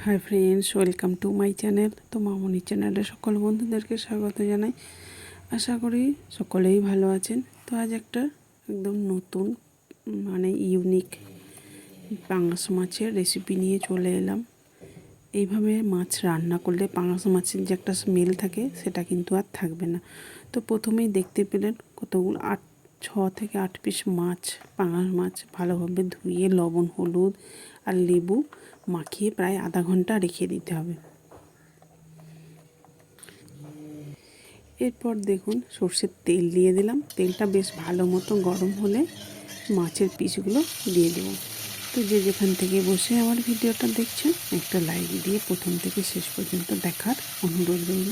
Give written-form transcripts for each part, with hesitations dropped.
Hi friends, welcome to my channel. তো মামনি চ্যানেলে সকল বন্ধুদেরকে স্বাগত জানাই। আশা করি সকলেই ভালো আছেন। তো আজ একটা একদম নতুন ইউনিক পাঙাশ মাছের রেসিপি নিয়ে চলে এলাম। এইভাবে মাছ রান্না করলে পাঙাশ মাছের যে একটা স্মেল থাকে সেটা কিন্তু আর থাকবে না। তো প্রথমেই দেখতে পেলেন কতগুলো 6 থেকে 8 পিস মাছ, পাঙাশ মাছ ভালোভাবে ধুয়ে লবণ, হলুদ আর লেবু মাখিয়ে প্রায় আধা ঘন্টা রেখে দিতে হবে। এরপর দেখুন সর্ষের তেল দিয়ে দিলাম। তেলটা বেশ ভালো মতো গরম হলে মাছের পিসগুলো দিয়ে দেব। তো যে যেখান থেকে বসে আমার ভিডিওটা দেখছেন একটা লাইক দিয়ে প্রথম থেকে শেষ পর্যন্ত দেখার অনুরোধ রইল।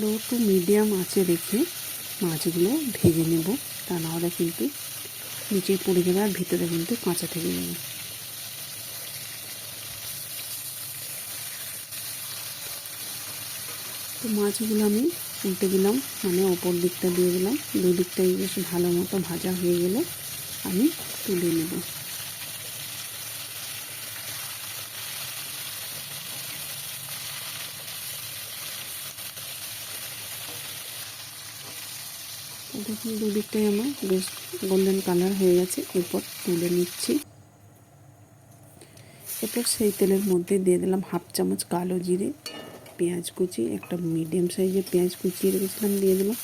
লো টু মিডিয়াম আঁচে রেখে মাছগুলো ভেজে নেব, তা নাহলে কিন্তু নিচে পড়ে যাবে আর ভিতরে কিন্তু কাঁচা থেকে যাবে। তো মাছগুলো আমি উল্টে দিলাম, ওপর দিকটা দিয়ে দিলাম। দুদিকটাই বেশ ভালো মতো ভাজা হয়ে গেলে আমি তুলে নেব। দেখুন দুদিকটাই আমার বেশ গোল্ডেন কালার হয়ে গেছে। এরপর তুলে নিচ্ছি। এরপর সেই তেলের মধ্যে দিয়ে দিলাম 1/2 চামচ কালো জিরে, পেঁয়াজ কুচি, একটা মিডিয়াম সাইজের পেঁয়াজ কুচিয়ে রেখেছিলাম দিয়ে দিলাম।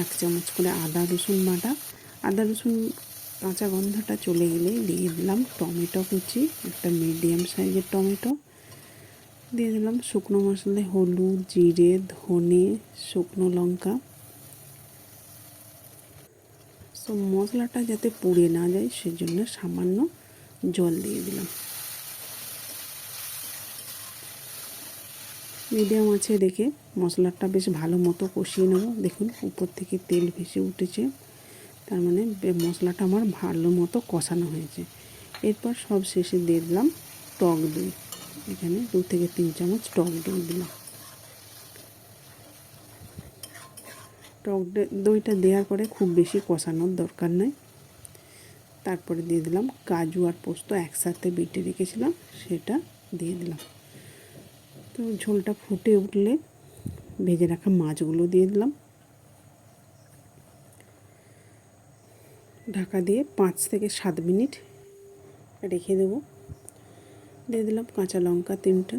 1 চামচ করে আদা রসুন বাটা। আদা রসুন কাঁচা গন্ধটা চলে গেলে দিয়ে দিলাম টমেটো কুচি, একটা মিডিয়াম সাইজের টমেটো দিয়ে দিলাম। শুকনো মশলায় হলুদ, জিরে, ধনে, শুকনো লঙ্কা। তো মশলাটা যাতে পুড়ে না যায় সেজন্য সামান্য জল দিয়ে দিলাম। মিডিয়াম আঁচে রেখে মশলাটা বেশ ভালো মতো কষিয়ে নেব। দেখুন উপর থেকে তেল ভেসে উঠেছে, তার মানে মশলাটা আমার ভালো মতো কষানো হয়েছে। এরপর সব শেষে দিয়ে দিলাম টক দই। এখানে 2 থেকে 3 চামচ টক দই দিলাম। টক দইটা দেওয়ার পরে খুব বেশি কষানোর দরকার নেই। তারপরে দিয়ে দিলাম কাজু আর পোস্ত একসাথে বেটে রেখেছিলাম, সেটা দিয়ে দিলাম। তো ঝোলটা ফুটে উঠলে ভেজে রাখা মাছগুলো দিয়ে দিলাম। ঢাকা দিয়ে 5 থেকে 7 মিনিট রেখে দেব। দিয়ে দিলাম কাঁচা লঙ্কা 3টে।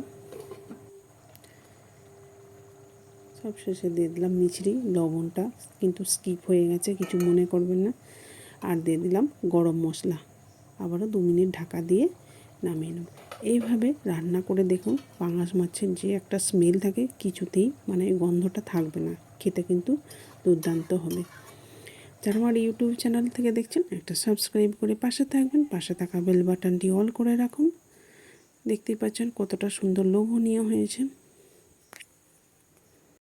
সব শেষে দিয়ে দিলাম মিছরি। লবণটা কিন্তু স্কিপ হয়ে গেছে, কিছু মনে করবেন না। আর দিয়ে দিলাম গরম মশলা। আবারও 2 মিনিট ঢাকা দিয়ে নামিয়ে নেব। এইভাবে রান্না করে দেখুন, পাঙাশ মাছের যে একটা স্মেল থাকে কিছুতেই গন্ধটা থাকবে না। খেতে কিন্তু দুর্দান্ত হবে। যারা আমার ইউটিউব চ্যানেল থেকে দেখছেন একটা সাবস্ক্রাইব করে পাশে থাকবেন। পাশে থাকা বেল বাটনটি অল করে রাখুন। দেখতেই পাচ্ছেন কতটা সুন্দর লোভনীয় হয়েছে।